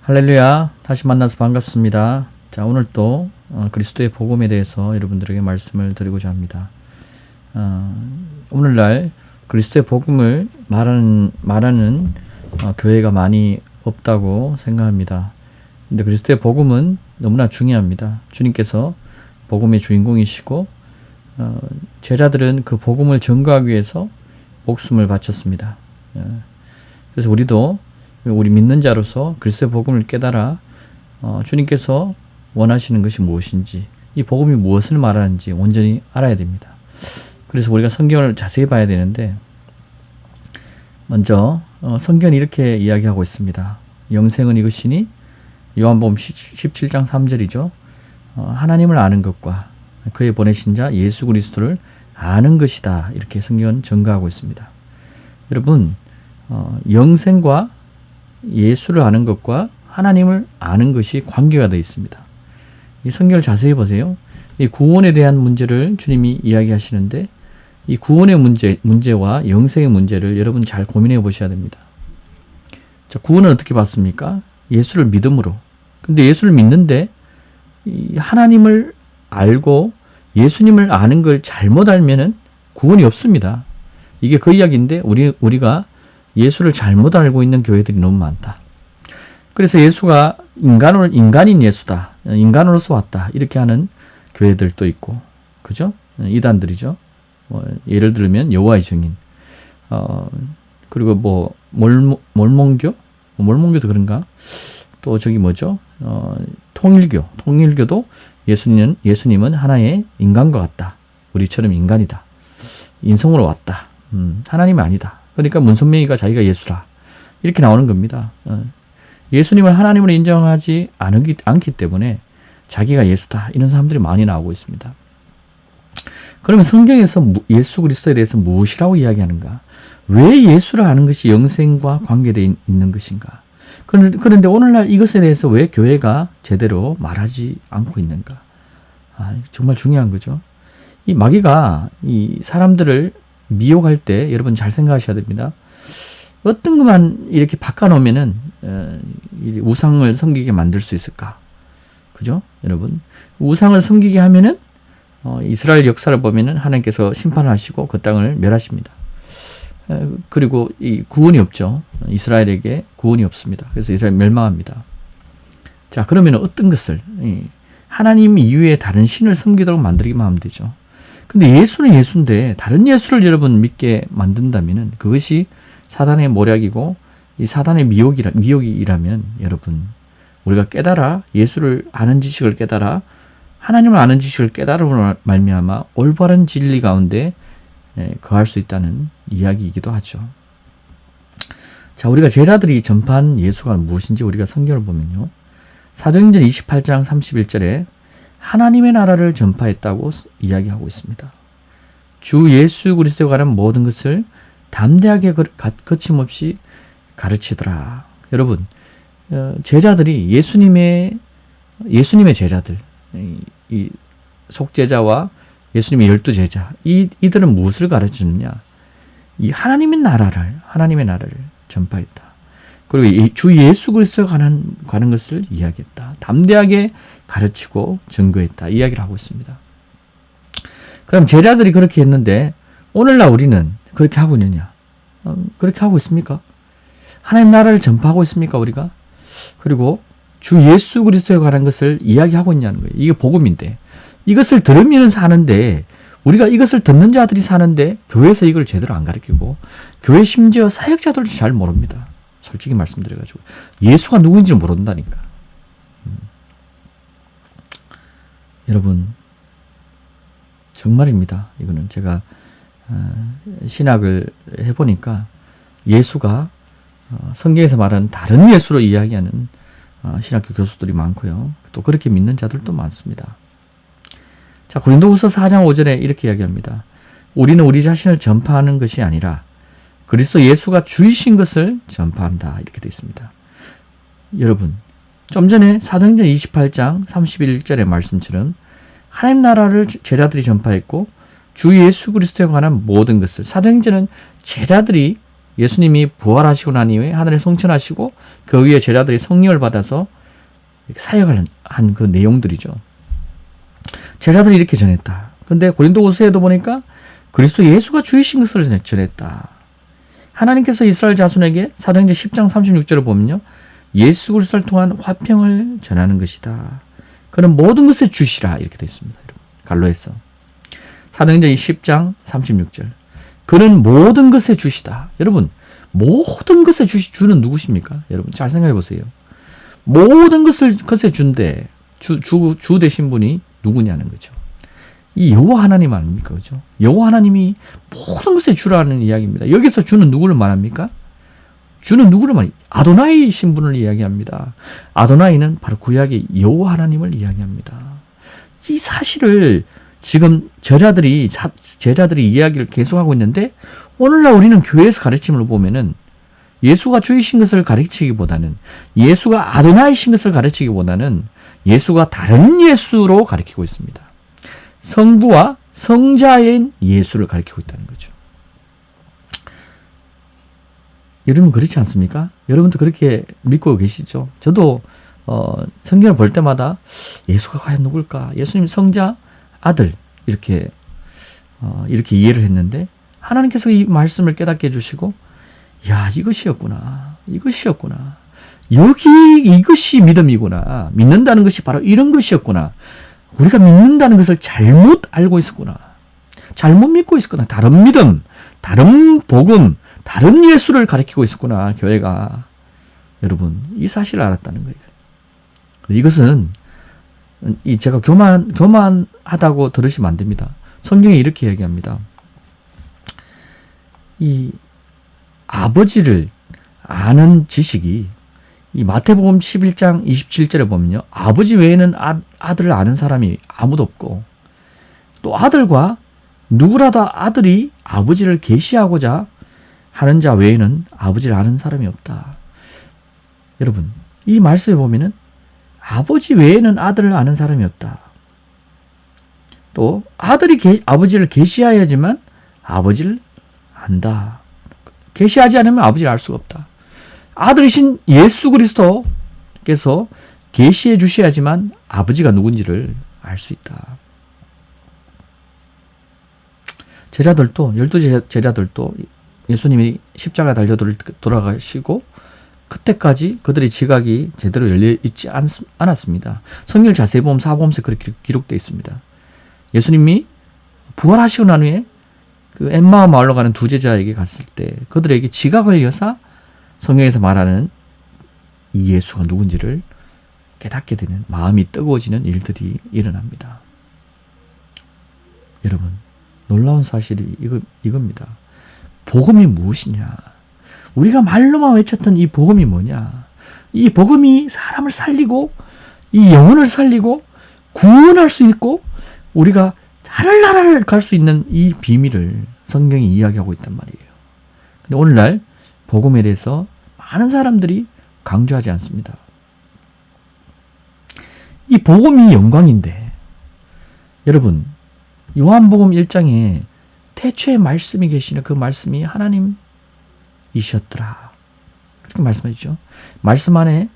할렐루야. 다시 만나서 반갑습니다. 자, 오늘 또 그리스도의 복음에 대해서 여러분들에게 말씀을 드리고자 합니다. 오늘날 그리스도의 복음을 말하는 교회가 많이 없다고 생각합니다. 근데 그리스도의 복음은 너무나 중요합니다. 주님께서 복음의 주인공이시고 제자들은 그 복음을 전거하기 위해서 목숨을 바쳤습니다. 그래서 우리 믿는 자로서 그리스도의 복음을 깨달아 주님께서 원하시는 것이 무엇인지, 이 복음이 무엇을 말하는지 온전히 알아야 됩니다. 그래서 우리가 성경을 자세히 봐야 되는데, 먼저 성경이 이렇게 이야기하고 있습니다. 영생은 이것이니, 요한복음 17장 3절이죠. 하나님을 아는 것과 그의 보내신 자 예수 그리스도를 아는 것이다. 이렇게 성경은 전가하고 있습니다. 여러분, 영생과 예수를 아는 것과 하나님을 아는 것이 관계가 되어 있습니다. 이 성경을 자세히 보세요. 이 구원에 대한 문제를 주님이 이야기하시는데, 이 구원의 문제와 영생의 문제를 여러분 잘 고민해 보셔야 됩니다. 자, 구원은 어떻게 받습니까? 예수를 믿음으로. 근데 예수를 믿는데 이 하나님을 알고 예수님을 아는 걸 잘못 알면은 구원이 없습니다. 이게 그 이야기인데 우리가 예수를 잘못 알고 있는 교회들이 너무 많다. 그래서 예수가 인간인 예수다. 인간으로서 왔다. 이렇게 하는 교회들도 있고, 그죠? 이단들이죠. 예를 들면 여호와의 증인. 그리고 몰몬교? 몰몬교도 그런가? 또 저기 뭐죠? 통일교도 예수님은 하나의 인간과 같다. 우리처럼 인간이다. 인성으로 왔다. 하나님은 아니다. 그러니까 문선명이가 자기가 예수라. 이렇게 나오는 겁니다. 예수님을 하나님으로 인정하지 않기 때문에 자기가 예수다. 이런 사람들이 많이 나오고 있습니다. 그러면 성경에서 예수 그리스도에 대해서 무엇이라고 이야기하는가? 왜 예수를 아는 것이 영생과 관계되어 있는 것인가? 그런데 오늘날 이것에 대해서 왜 교회가 제대로 말하지 않고 있는가? 정말 중요한 거죠. 이 마귀가 이 사람들을 미혹할 때 여러분 잘 생각하셔야 됩니다. 어떤 것만 이렇게 바꿔놓으면은 우상을 섬기게 만들 수 있을까? 그죠? 여러분, 우상을 섬기게 하면은 이스라엘 역사를 보면은 하나님께서 심판하시고 그 땅을 멸하십니다. 그리고 이 구원이 없죠. 이스라엘에게 구원이 없습니다. 그래서 이스라엘 멸망합니다. 자, 그러면 어떤 것을 하나님 이외에 다른 신을 섬기도록 만들기만 하면 되죠. 근데 예수는 예수인데 다른 예수를 여러분 믿게 만든다면은 그것이 사단의 모략이고 이 사단의 미혹이라면 여러분, 우리가 깨달아 예수를 아는 지식을 깨달아 하나님을 아는 지식을 깨달음으로 말미암아 올바른 진리 가운데 거할 수 있다는 이야기이기도 하죠. 자, 우리가 제자들이 전파한 예수가 무엇인지 우리가 성경을 보면요, 사도행전 28장 31절에 하나님의 나라를 전파했다고 이야기하고 있습니다. 주 예수 그리스도에 관한 모든 것을 담대하게 거침없이 가르치더라. 여러분, 제자들이 예수님의 제자들, 이 속제자와 예수님의 12제자, 이들은 무엇을 가르치느냐? 이 하나님의 나라를 전파했다. 그리고 주 예수 그리스도에 관한 것을 이야기했다. 담대하게 가르치고 증거했다. 이야기를 하고 있습니다. 그럼 제자들이 그렇게 했는데 오늘날 우리는 그렇게 하고 있느냐? 그렇게 하고 있습니까? 하나님 나라를 전파하고 있습니까, 우리가? 그리고 주 예수 그리스도에 관한 것을 이야기하고 있냐는 거예요. 이게 복음인데 이것을 들으면 사는데, 우리가 이것을 듣는 자들이 사는데 교회에서 이걸 제대로 안 가르치고 교회 심지어 사역자들도 잘 모릅니다. 솔직히 말씀드려가지고 예수가 누구인지를 모른다니까. 여러분, 정말입니다. 이거는 제가 신학을 해보니까 예수가 성경에서 말하는 다른 예수로 이야기하는 신학교 교수들이 많고요. 또 그렇게 믿는 자들도 많습니다. 자, 고린도후서 4장 5절에 이렇게 이야기합니다. 우리는 우리 자신을 전파하는 것이 아니라 그리스도 예수가 주이신 것을 전파한다. 이렇게 되어 있습니다. 여러분, 좀 전에 사도행전 28장 31절의 말씀처럼 하나님 나라를 제자들이 전파했고 주 예수 그리스도에 관한 모든 것을, 사도행전은 제자들이 예수님이 부활하시고 난 이후에 하늘에 성천하시고 그 위에 제자들이 성령을 받아서 사역을 한 그 내용들이죠. 제자들이 이렇게 전했다. 근데 고린도후서에도 보니까 그리스도 예수가 주이신 것을 전했다. 하나님께서 이스라엘 자손에게 사도행전 10장 36절을 보면요. 예수 그리스도를 통한 화평을 전하는 것이다. 그는 모든 것을 주시라 이렇게 되어 있습니다. 여러분. 갈로에서. 사도행전 10장 36절. 그는 모든 것에 주시다. 여러분, 모든 것에 주는 누구십니까? 여러분, 잘 생각해 보세요. 모든 것에 준대. 주 되신 분이 누구냐는 거죠. 이 여호와 하나님 아닙니까? 그죠? 여호와 하나님이 모든 것에 주라는 이야기입니다. 여기서 주는 누구를 말합니까? 주는 누구를 말합니까? 아도나이 신분을 이야기합니다. 아도나이는 바로 구약의 여호와 하나님을 이야기합니다. 이 사실을 지금 제자들이 이야기를 계속하고 있는데 오늘날 우리는 교회에서 가르침을 보면은 예수가 주이신 것을 가르치기보다는 예수가 아도나이신 것을 가르치기보다는 예수가 다른 예수로 가르치고 있습니다. 성부와 성자인 예수를 가르치고 있다는 거죠. 여러분 그렇지 않습니까? 여러분도 그렇게 믿고 계시죠? 저도 성경을 볼 때마다 예수가 과연 누굴까? 예수님 성자, 아들 이렇게 이해를 했는데 하나님께서 이 말씀을 깨닫게 해주시고 야 이것이었구나. 이것이 믿음이구나. 믿는다는 것이 바로 이런 것이었구나. 우리가 믿는다는 것을 잘못 알고 있었구나. 잘못 믿고 있었구나. 다른 믿음, 다른 복음, 다른 예수를 가리키고 있었구나. 교회가. 여러분 이 사실을 알았다는 거예요. 이것은 제가 교만하다고 들으시면 안 됩니다. 성경에 이렇게 얘기합니다. 이 아버지를 아는 지식이 이 마태복음 11장 27절에 보면요. 아버지 외에는 아들을 아는 사람이 아무도 없고 또 아들과 누구라도 아들이 아버지를 계시하고자 하는 자 외에는 아버지를 아는 사람이 없다. 여러분 이 말씀에 보면은 아버지 외에는 아들을 아는 사람이 없다. 또 아들이 아버지를 계시하여야지만 아버지를 안다. 계시하지 않으면 아버지를 알 수가 없다. 아들이신 예수 그리스도께서 계시해 주셔야지만 아버지가 누군지를 알 수 있다. 제자들도 12 제자들도 예수님이 십자가에 달려 돌아가시고 그때까지 그들의 지각이 제대로 열려 있지 않았습니다. 성경을 자세히 보면 사복음서에 그렇게 기록되어 있습니다. 예수님이 부활하시고 난 후에 그 엠마오 마을로 가는 두 제자에게 갔을 때 그들에게 지각을 여사 성경에서 말하는 이 예수가 누군지를 깨닫게 되는 마음이 뜨거워지는 일들이 일어납니다. 여러분 놀라운 사실이 이겁니다. 복음이 무엇이냐? 우리가 말로만 외쳤던 이 복음이 뭐냐? 이 복음이 사람을 살리고 이 영혼을 살리고 구원할 수 있고 우리가 하늘나라를 갈 수 있는 이 비밀을 성경이 이야기하고 있단 말이에요. 근데 오늘날 복음에 대해서 많은 사람들이 강조하지 않습니다. 이 복음이 영광인데 여러분 요한복음 1장에 태초에 말씀이 계시는 그 말씀이 하나님이셨더라. 그렇게 말씀하시죠. 말씀 안에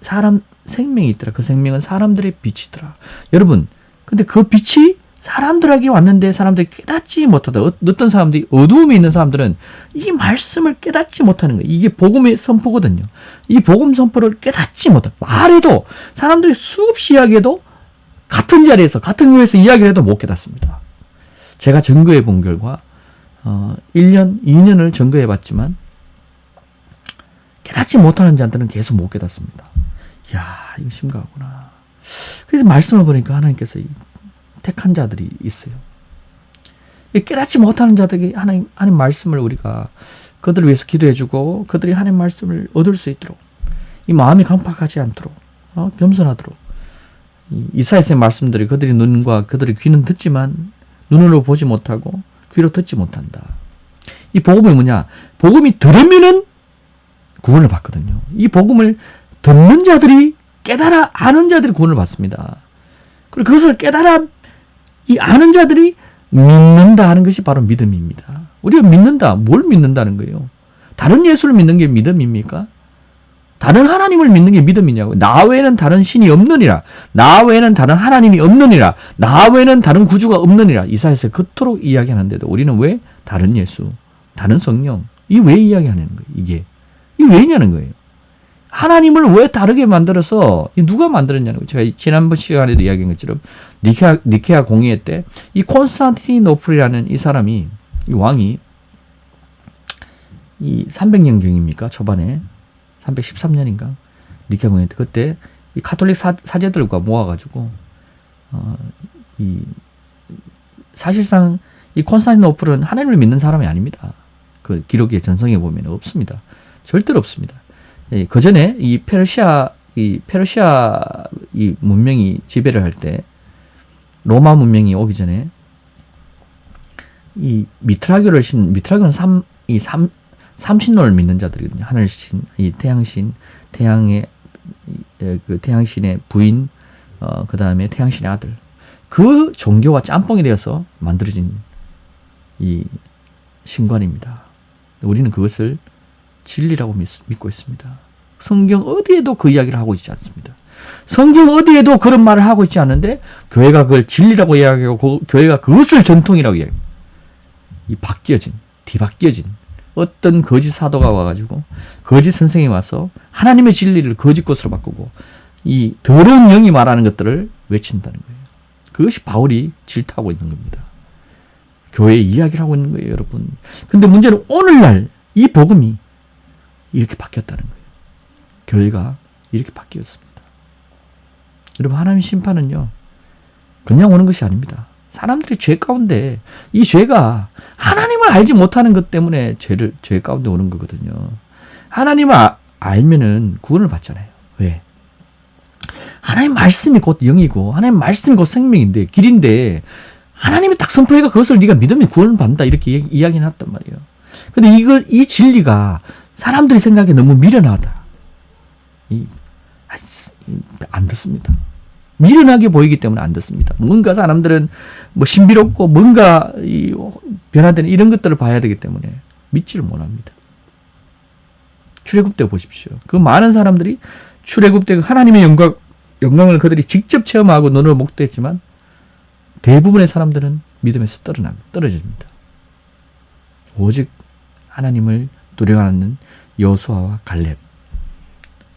사람 생명이 있더라. 그 생명은 사람들의 빛이더라. 여러분 근데 그 빛이 사람들에게 왔는데 사람들이 깨닫지 못하다. 어떤 사람들이 어두움에 있는 사람들은 이 말씀을 깨닫지 못하는 거예요. 이게 복음의 선포거든요. 이 복음 선포를 깨닫지 못해. 말해도 사람들이 수없이 이야기해도 같은 자리에서 같은 교회에서 이야기를 해도 못 깨닫습니다. 제가 증거해 본 결과 1년, 2년을 증거해 봤지만 깨닫지 못하는 자들은 계속 못 깨닫습니다. 이야 이거 심각하구나. 그래서 말씀을 보니까 하나님께서 택한 자들이 있어요. 깨닫지 못하는 자들에게 하나님 말씀을 우리가 그들을 위해서 기도해주고 그들이 하나님 말씀을 얻을 수 있도록 이 마음이 강팍하지 않도록 겸손하도록 이사야서의 말씀들이 그들의 눈과 그들의 귀는 듣지만 눈으로 보지 못하고 귀로 듣지 못한다. 이 복음이 뭐냐? 복음이 들으면은 구원을 받거든요. 이 복음을 듣는 자들이 깨달아 아는 자들이 구원을 받습니다. 그리고 그것을 깨달아 이 아는 자들이 믿는다 하는 것이 바로 믿음입니다. 우리가 믿는다. 뭘 믿는다는 거예요? 다른 예수를 믿는 게 믿음입니까? 다른 하나님을 믿는 게 믿음이냐고. 나 외에는 다른 신이 없느니라. 나 외에는 다른 하나님이 없느니라. 나 외에는 다른 구주가 없느니라. 이사야서 그토록 이야기하는데도 우리는 왜 다른 예수, 다른 성령, 이 왜 이야기하는 거예요? 이게 왜냐는 거예요. 하나님을 왜 다르게 만들어서 누가 만들었냐는 거예요. 제가 지난번 시간에도 이야기한 것처럼 니케아 공의회 때 이 콘스탄티노플이라는 이 사람이, 이 왕이 이 300년경입니까? 초반에 313년인가? 니케아 공의회 때 그때 이 가톨릭 사제들과 모아가지고 사실상 이 콘스탄티노플은 하나님을 믿는 사람이 아닙니다. 그 기록의 전성에 보면 없습니다. 절대로 없습니다. 그 전에 이 페르시아 이 문명이 지배를 할 때, 로마 문명이 오기 전에 이 미트라교는 삼신론을 믿는 자들이거든요. 하늘신, 이 태양신, 그 태양신의 부인, 그 다음에 태양신의 아들. 그 종교와 짬뽕이 되어서 만들어진 이 신관입니다. 우리는 그것을 진리라고 믿고 있습니다. 성경 어디에도 그 이야기를 하고 있지 않습니다. 성경 어디에도 그런 말을 하고 있지 않은데 교회가 그걸 진리라고 이야기하고 교회가 그것을 전통이라고 이야기합니다. 이 뒤바뀌어진 어떤 거짓 사도가 와가지고 거짓 선생이 와서 하나님의 진리를 거짓 것으로 바꾸고 이 더러운 영이 말하는 것들을 외친다는 거예요. 그것이 바울이 질타하고 있는 겁니다. 교회의 이야기를 하고 있는 거예요, 여러분. 근데 문제는 오늘날 이 복음이 이렇게 바뀌었다는 거예요. 교회가 이렇게 바뀌었습니다. 여러분, 하나님 심판은요, 그냥 오는 것이 아닙니다. 사람들이 죄 가운데, 이 죄가 하나님을 알지 못하는 것 때문에 죄 가운데 오는 거거든요. 하나님을 알면은 구원을 받잖아요. 왜? 하나님 말씀이 곧 영이고, 하나님 말씀이 곧 생명인데, 길인데, 하나님이 딱 선포해가 그것을 네가 믿으면 구원을 받는다. 이렇게 이야기해 놨단 말이에요. 근데 이 진리가 사람들이 생각에 너무 미련하다. 안 듣습니다. 미련하게 보이기 때문에 안 듣습니다. 뭔가 사람들은 뭐 신비롭고 뭔가 변화되는 이런 것들을 봐야 되기 때문에 믿지를 못합니다. 출애굽때 보십시오. 그 많은 사람들이 출애굽때 하나님의 영광을 그들이 직접 체험하고 눈으로 목도했지만 대부분의 사람들은 믿음에서 떨어집니다. 오직 하나님을 두려워하는 여호수아와 갈렙,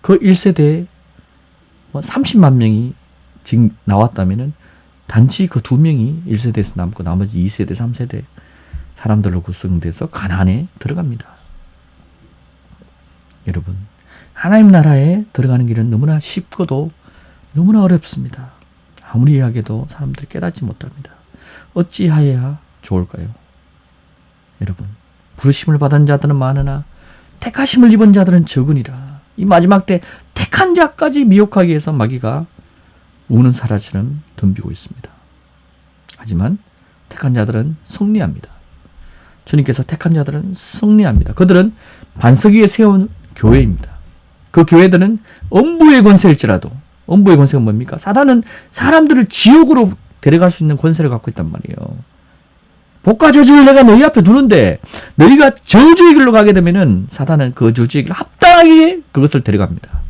그 1세대에 30만 명이 지금 나왔다면은 단지 그 2명이 1세대에서 남고 나머지 2세대, 3세대 사람들로 구성돼서 가나안에 들어갑니다. 여러분, 하나님 나라에 들어가는 길은 너무나 쉽고도 너무나 어렵습니다. 아무리 이야기해도 사람들이 깨닫지 못합니다. 어찌하여야 좋을까요? 여러분, 부르심을 받은 자들은 많으나 택하심을 입은 자들은 적으니라. 이 마지막 때 택한 자까지 미혹하기 위해서 마귀가 우는 사자처럼 덤비고 있습니다. 하지만 택한 자들은 승리합니다. 주님께서 택한 자들은 승리합니다. 그들은 반석 위에 세운 교회입니다. 그 교회들은 엄부의 권세일지라도, 엄부의 권세가 뭡니까? 사단은 사람들을 지옥으로 데려갈 수 있는 권세를 갖고 있단 말이에요. 복과 저주를 내가 너희 앞에 두는데 너희가 저주의 길로 가게 되면은 사단은 그 저주의 길로 합당하게 그것을 데려갑니다.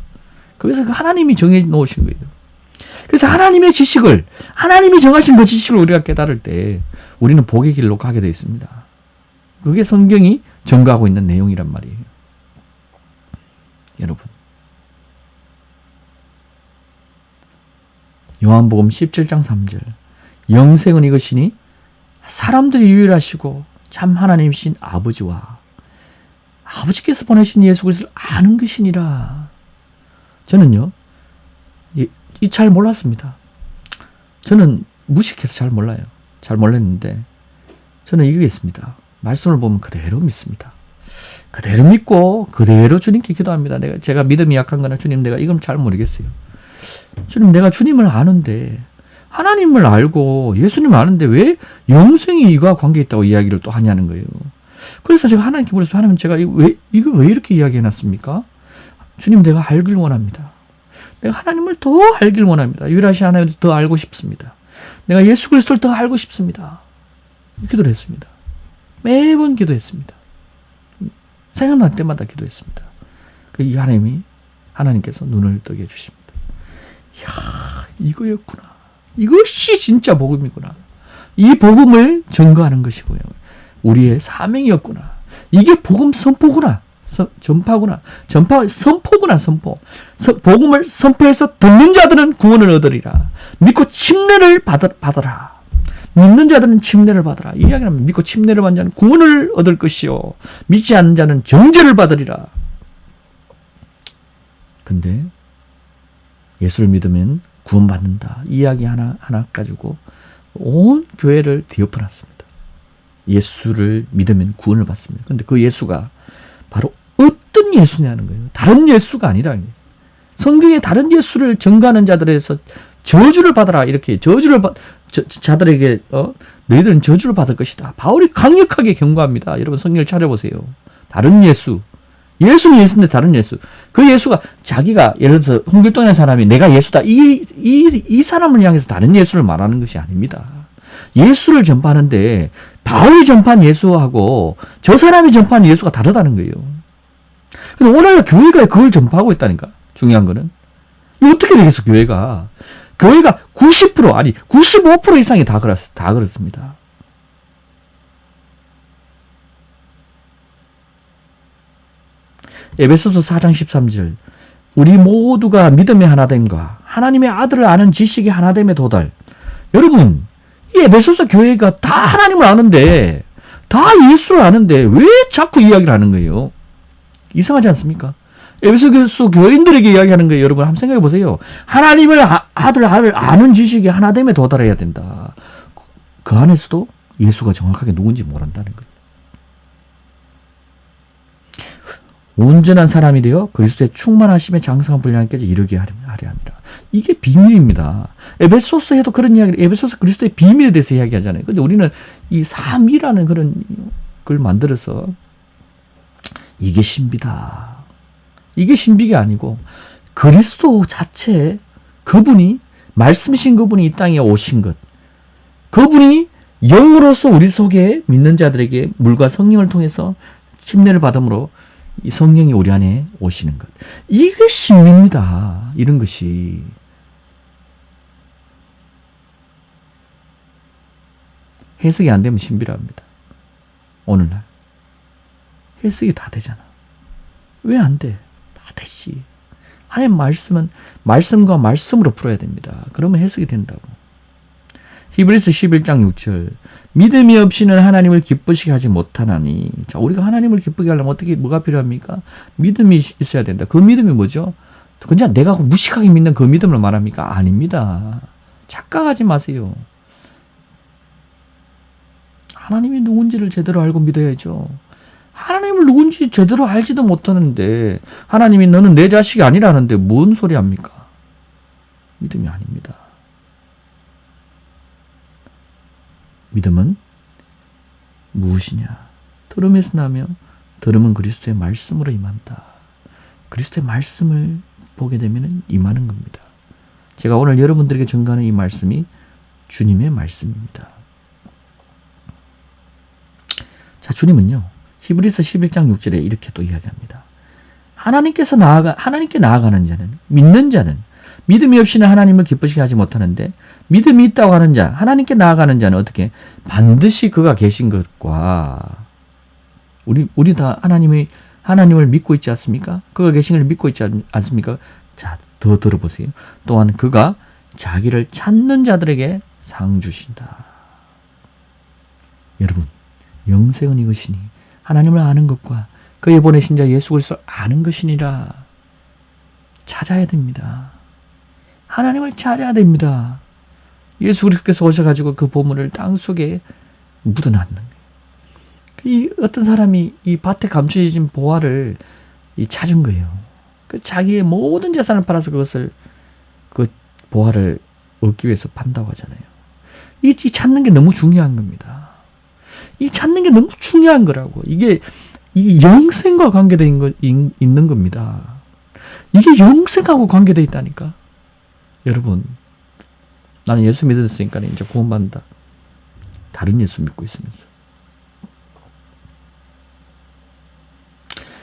그래서 그 하나님이 정해 놓으신 거예요. 그래서 하나님의 지식을, 하나님이 정하신 그 지식을 우리가 깨달을 때 우리는 복의 길로 가게 되어 있습니다. 그게 성경이 전가하고 있는 내용이란 말이에요. 여러분, 요한복음 17장 3절, 영생은 이것이니 사람들이 유일하시고 참 하나님이신 아버지와 아버지께서 보내신 예수 그리스도를 아는 것이니라. 저는요, 잘 몰랐습니다. 저는 무식해서 잘 몰라요. 잘 몰랐는데 저는 이거겠습니다. 말씀을 보면 그대로 믿습니다. 그대로 믿고 그대로 주님께 기도합니다. 제가 믿음이 약한 거나 주님 내가 이건 잘 모르겠어요. 주님 내가 주님을 아는데, 하나님을 알고 예수님을 아는데 왜 영생이 이거와 관계 있다고 이야기를 또 하냐는 거예요. 그래서 제가 하나님께 물어서, 하나님 제가 이거 왜 이렇게 이야기해 놨습니까? 주님 내가 알길 원합니다. 내가 하나님을 더 알길 원합니다. 유일하신 하나님을 더 알고 싶습니다. 내가 예수 그리스도를 더 알고 싶습니다. 기도를 했습니다. 매번 기도했습니다. 생각날 때마다 기도했습니다. 이 하나님께서 눈을 뜨게 해주십니다. 이야, 이거였구나. 이것이 진짜 복음이구나. 이 복음을 전거하는 것이고요. 우리의 사명이었구나. 이게 복음 선포구나. 전파구나. 선포구나, 선포. 복음을 선포해서 듣는 자들은 구원을 얻으리라. 믿고 침례를 받아라. 믿는 자들은 침례를 받아라. 이 이야기는 하면 믿고 침례를 받는 자는 구원을 얻을 것이요. 믿지 않는 자는 정죄를 받으리라. 근데 예수를 믿으면 구원받는다. 이 이야기 하나 가지고 온 교회를 뒤엎어놨습니다. 예수를 믿으면 구원을 받습니다. 근데 그 예수가 바로 어떤 예수냐는 거예요. 다른 예수가 아니라. 성경에 다른 예수를 전가하는 자들에서 저주를 받아라. 이렇게 자들에게 너희들은 저주를 받을 것이다. 바울이 강력하게 경고합니다. 여러분 성경을 찾아보세요. 다른 예수는 예수인데 다른 예수. 그 예수가 자기가 예를 들어서 홍길동의 사람이 내가 예수다. 이 사람을 향해서 다른 예수를 말하는 것이 아닙니다. 예수를 전파하는데 바울이 전파한 예수하고 저 사람이 전파한 예수가 다르다는 거예요. 근데 오늘날 교회가 그걸 전파하고 있다니까. 중요한 거는. 어떻게 되겠어, 교회가. 교회가 90% 아니 95% 이상이 다 그렇습니다. 에베소서 4장 13절 우리 모두가 믿음의 하나됨과 하나님의 아들을 아는 지식의 하나됨에 도달. 여러분 이 에베소서 교회가 다 하나님을 아는데 다 예수를 아는데 왜 자꾸 이야기를 하는 거예요? 이상하지 않습니까? 에베소서 교인들에게 이야기하는 거예요. 여러분 한번 생각해 보세요. 하나님을 아들을 아는 지식이 하나됨에 도달해야 된다. 그 안에서도 예수가 정확하게 누군지 모른다는 거예요. 온전한 사람이 되어 그리스도의 충만하심에 장성한 분량까지 이르게 하려 합니다. 이게 비밀입니다. 에베소서에도 그런 이야기를 에베소서 그리스도의 비밀에 대해서 이야기하잖아요. 근데 우리는 이 삼위라는 그런 걸 만들어서 이게 신비다. 이게 신비가 아니고 그리스도 자체 그분이 말씀이신 그분이 이 땅에 오신 것. 그분이 영으로서 우리 속에 믿는 자들에게 물과 성령을 통해서 침례를 받음으로 이 성령이 우리 안에 오시는 것. 이게 신비입니다. 이런 것이. 해석이 안 되면 신비랍니다. 오늘날. 해석이 다 되잖아. 왜 안 돼? 다 되지. 하나님 말씀은 말씀과 말씀으로 풀어야 됩니다. 그러면 해석이 된다고. 히브리서 11장 6절 믿음이 없이는 하나님을 기쁘시게 하지 못하나니. 자, 우리가 하나님을 기쁘게 하려면 뭐가 필요합니까? 믿음이 있어야 된다. 그 믿음이 뭐죠? 그냥 내가 무식하게 믿는 그 믿음을 말합니까? 아닙니다. 착각하지 마세요. 하나님이 누군지를 제대로 알고 믿어야죠. 하나님을 누군지 제대로 알지도 못하는데 하나님이 너는 내 자식이 아니라는데 뭔 소리 합니까? 믿음이 아닙니다. 믿음은 무엇이냐? 들음에서 나며 들음은 그리스도의 말씀으로 임한다. 그리스도의 말씀을 보게 되면 임하는 겁니다. 제가 오늘 여러분들에게 전가하는 이 말씀이 주님의 말씀입니다. 자, 주님은요. 히브리서 11장 6절에 이렇게 또 이야기합니다. 하나님께 나아가는 자는, 믿는 자는, 믿음이 없이는 하나님을 기쁘시게 하지 못하는데, 믿음이 있다고 하는 자, 하나님께 나아가는 자는 어떻게? 반드시 그가 계신 것과, 우리 다 하나님을 믿고 있지 않습니까? 그가 계신 걸 믿고 있지 않습니까? 자, 더 들어보세요. 또한 그가 자기를 찾는 자들에게 상 주신다. 여러분, 영생은 이것이니, 하나님을 아는 것과 그의 보내신 자 예수 그리스도를 아는 것이니라. 찾아야 됩니다. 하나님을 찾아야 됩니다. 예수 그리스도께서 오셔가지고 그 보물을 땅속에 묻어놨는 거예요. 이 어떤 사람이 이 밭에 감추어진 보화를 찾은 거예요. 그 자기의 모든 재산을 팔아서 그 보화를 얻기 위해서 판다고 하잖아요. 이 찾는 게 너무 중요한 겁니다. 이 찾는 게 너무 중요한 거라고. 이게 영생과 관계되어 있는 겁니다. 이게 영생하고 관계되어 있다니까. 여러분, 나는 예수 믿었으니까 이제 구원받는다. 다른 예수 믿고 있으면서.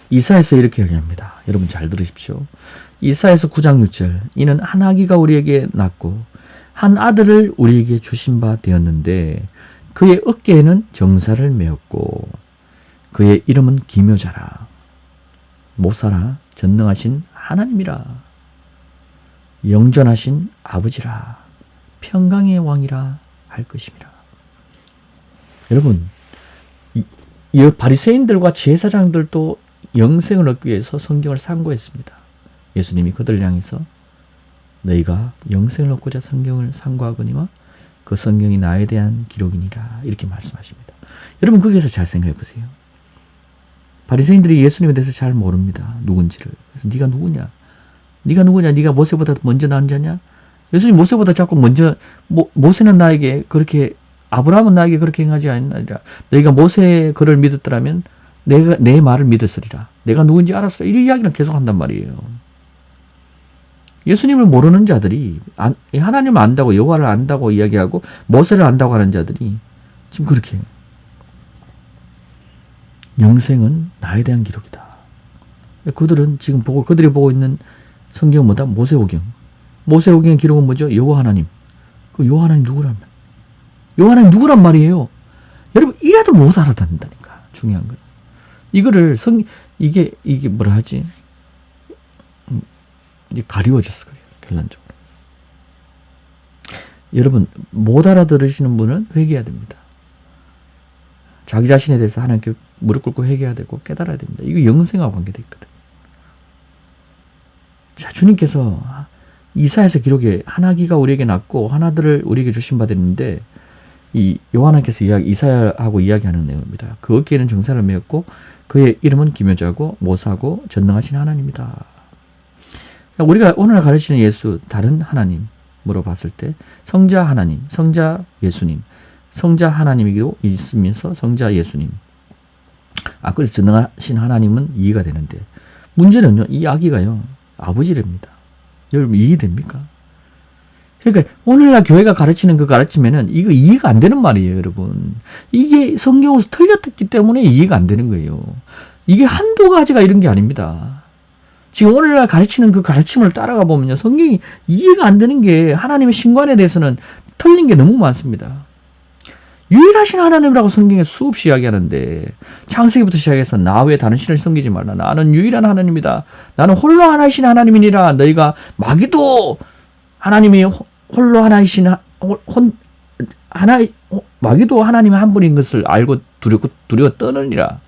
이사야서 이렇게 얘기합니다. 여러분 잘 들으십시오. 이사야서 9장 6절 이는 한 아기가 우리에게 낳고 한 아들을 우리에게 주신 바 되었는데 그의 어깨에는 정사를 메었고 그의 이름은 기묘자라 모사라 전능하신 하나님이라 영전하신 아버지라 평강의 왕이라 할 것임이라. 여러분 이 바리새인들과 제사장들도 영생을 얻기 위해서 성경을 상고했습니다. 예수님이 그들을 향해서 너희가 영생을 얻고자 성경을 상고하거니와 그 성경이 나에 대한 기록이니라 이렇게 말씀하십니다. 여러분 거기에서 잘 생각해 보세요. 바리새인들이 예수님에 대해서 잘 모릅니다. 누군지를. 그래서 네가 누구냐? 네가 누구냐? 네가 모세보다 먼저 난 자냐? 예수님 모세보다 자꾸 먼저 모세는 나에게 그렇게 아브라함은 나에게 그렇게 행하지 않느니라. 너희가 모세의 글을 믿었더라면 내가 내 말을 믿었으리라. 내가 누군지 알았으라. 이 이야기를 계속 한단 말이에요. 예수님을 모르는 자들이 하나님을 안다고 여호와를 안다고 이야기하고 모세를 안다고 하는 자들이 지금 그렇게 해요. 영생은 나에 대한 기록이다. 그들은 지금 그들이 보고 있는 성경은 뭐다? 모세오경. 모세오경의 기록은 뭐죠? 여호와 하나님. 그 여호와 하나님 누구란 말? 여호와 하나님 누구란 말이에요? 여러분 이라도 못 알아듣는다니까. 중요한 건. 이거를 이게 뭐라 하지? 이게 가리워졌어. 결론적으로. 여러분 못 알아들으시는 분은 회개해야 됩니다. 자기 자신에 대해서 하나님께 무릎 꿇고 회개해야 되고 깨달아야 됩니다. 이거 영생하고 관계되어 있거든. 자, 주님께서 이사야서 기록에 한 아기가 우리에게 낳고 한 아들을 우리에게 주신 바 됐는데 이 요한께서 이사야하고 이야기하는 내용입니다. 그 어깨에는 정사를 메었고 그의 이름은 기묘자고 모사고 전능하신 하나님이다. 우리가 오늘 가르치는 예수 다른 하나님으로 봤을 때 성자 하나님, 성자 예수님, 성자 하나님이기도 있으면서 성자 예수님. 그래서 전능하신 하나님은 이해가 되는데 문제는요, 이 아기가요 아버지랍니다. 여러분 이해됩니까? 그러니까 오늘날 교회가 가르치는 그 가르치면은 이거 이해가 안 되는 말이에요, 여러분. 이게 성경에서 틀렸기 때문에 이해가 안 되는 거예요. 이게 한두 가지가 이런 게 아닙니다. 지금 오늘날 가르치는 그 가르침을 따라가 보면요, 성경이 이해가 안 되는 게 하나님의 신관에 대해서는 틀린 게 너무 많습니다. 유일하신 하나님이라고 성경에 수없이 이야기하는데 창세기부터 시작해서 나 외에 다른 신을 섬기지 말라. 나는 유일한 하나님이다. 나는 홀로 하나이신 하나님이니라. 너희가 마귀도 하나님이 홀로 하나이신 마귀도 하나님의 한 분인 것을 알고 두려워 떠느니라.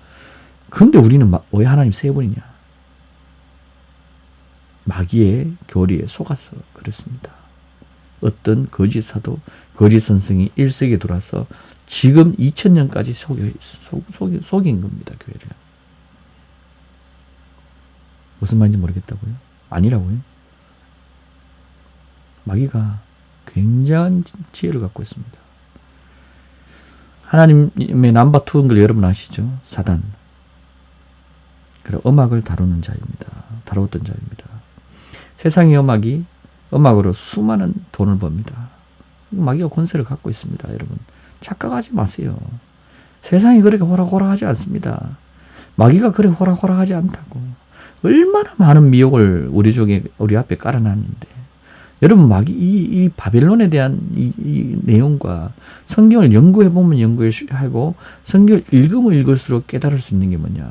그런데 우리는 왜 하나님 세 분이냐? 마귀의 교리에 속아서 그렇습니다. 어떤 거짓 사도, 거짓 선생이 1세기에 들어와서 지금 2000년까지 속인 겁니다, 교회를. 무슨 말인지 모르겠다고요? 아니라고요? 마귀가 굉장한 지혜를 갖고 있습니다. 하나님의 넘버 2인 걸 여러분 아시죠? 사단. 그래, 음악을 다루는 자입니다. 다루었던 자입니다. 세상의 음악으로 수많은 돈을 법니다. 마귀가 권세를 갖고 있습니다. 여러분 착각하지 마세요. 세상이 그렇게 호락호락하지 않습니다. 마귀가 그렇게 호락호락하지 않다고. 얼마나 많은 미혹을 우리 앞에 깔아놨는데 여러분 마귀 이 바벨론에 대한 이 내용과 성경을 연구해보면 연구하고 성경을 읽으면 읽을수록 깨달을 수 있는 게 뭐냐.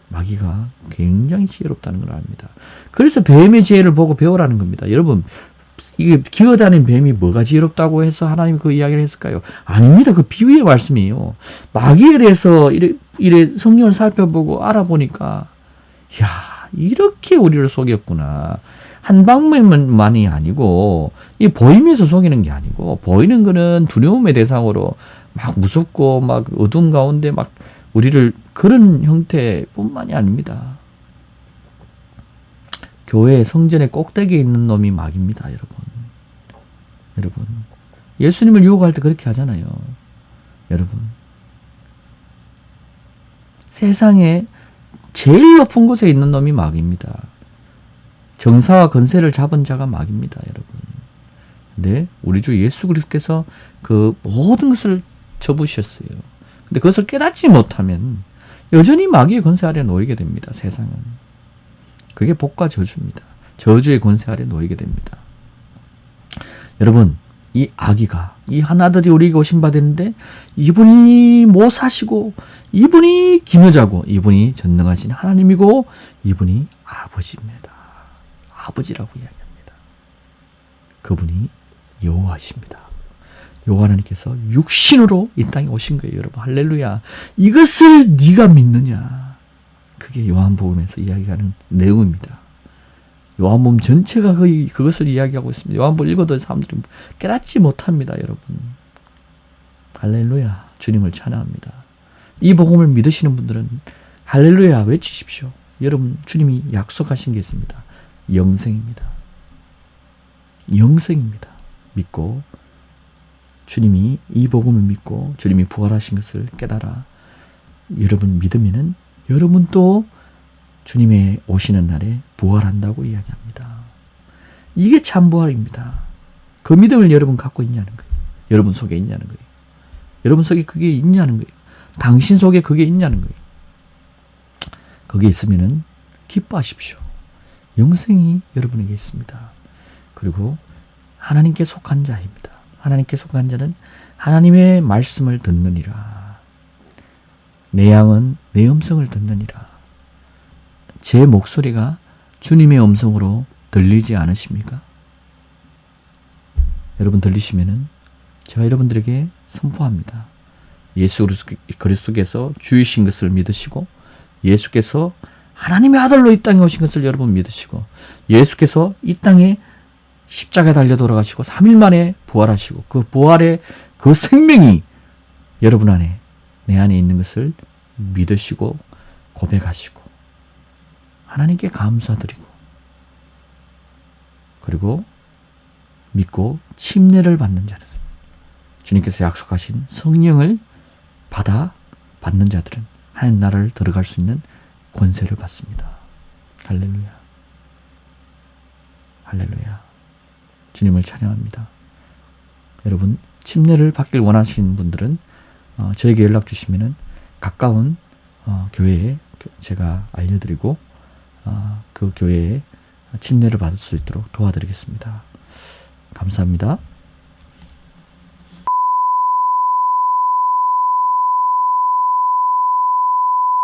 마귀가 굉장히 지혜롭다는 걸 압니다. 그래서 뱀의 지혜를 보고 배우라는 겁니다. 여러분 이게 기어다니는 뱀이 뭐가 지혜롭다고 해서 하나님이 그 이야기를 했을까요? 아닙니다. 그 비유의 말씀이에요. 마귀에 대해서 이래 성경을 살펴보고 알아보니까 야 이렇게 우리를 속였구나. 한 방면만이 아니고 이 보이면서 속이는 게 아니고 보이는 거는 두려움의 대상으로 막 무섭고 막 어둠 가운데 막 우리를 그런 형태뿐만이 아닙니다. 교회 성전의 꼭대기에 있는 놈이 마귀입니다, 여러분. 예수님을 유혹할 때 그렇게 하잖아요. 여러분. 세상에 제일 높은 곳에 있는 놈이 마귀입니다. 정사와 건세를 잡은 자가 마귀입니다, 여러분. 근데 우리 주 예수 그리스도께서 그 모든 것을 접으셨어요. 근데 그것을 깨닫지 못하면 여전히 마귀의 권세 아래 놓이게 됩니다. 세상은. 그게 복과 저주입니다. 저주의 권세 아래 놓이게 됩니다. 여러분, 이 아기가, 이 하나들이 우리에게 오신 바 되는데 이분이 못 사시고, 이분이 기묘자고, 이분이 전능하신 하나님이고, 이분이 아버지입니다. 아버지라고 이야기합니다. 그분이 여호와십니다. 여호와 하나님께서 육신으로 이 땅에 오신 거예요, 여러분. 할렐루야. 이것을 네가 믿느냐? 그게 요한복음에서 이야기하는 내용입니다. 요한복음 전체가 거의 그것을 이야기하고 있습니다. 요한복음 읽어도 사람들이 깨닫지 못합니다, 여러분. 할렐루야. 주님을 찬양합니다. 이 복음을 믿으시는 분들은 할렐루야 외치십시오. 여러분, 주님이 약속하신 게 있습니다. 영생입니다. 영생입니다. 믿고, 주님이 이 복음을 믿고 주님이 부활하신 것을 깨달아 여러분 믿으면은 여러분도 주님의 오시는 날에 부활한다고 이야기합니다. 이게 참 부활입니다. 그 믿음을 여러분 갖고 있냐는 거예요. 여러분 속에 있냐는 거예요. 여러분 속에 그게 있냐는 거예요. 당신 속에 그게 있냐는 거예요. 거기에 있으면은 기뻐하십시오. 영생이 여러분에게 있습니다. 그리고 하나님께 속한 자입니다. 하나님께 속한 자는 하나님의 말씀을 듣느니라. 내 양은 내 음성을 듣느니라. 제 목소리가 주님의 음성으로 들리지 않으십니까? 여러분 들리시면은 제가 여러분들에게 선포합니다. 예수 그리스도께서 주이신 것을 믿으시고, 예수께서 하나님의 아들로 이 땅에 오신 것을 여러분 믿으시고, 예수께서 이 땅에 십자가에 달려 돌아가시고 3일 만에 부활하시고, 그 부활의 그 생명이 여러분 안에, 내 안에 있는 것을 믿으시고 고백하시고 하나님께 감사드리고, 그리고 믿고 침례를 받는 자들, 주님께서 약속하신 성령을 받는 자들은 하나님 나라를 들어갈 수 있는 권세를 받습니다. 할렐루야. 할렐루야. 주님을 찬양합니다. 여러분, 침례를 받길 원하시는 분들은 저에게 연락 주시면은 가까운 교회에 제가 알려드리고 그 교회에 침례를 받을 수 있도록 도와드리겠습니다. 감사합니다.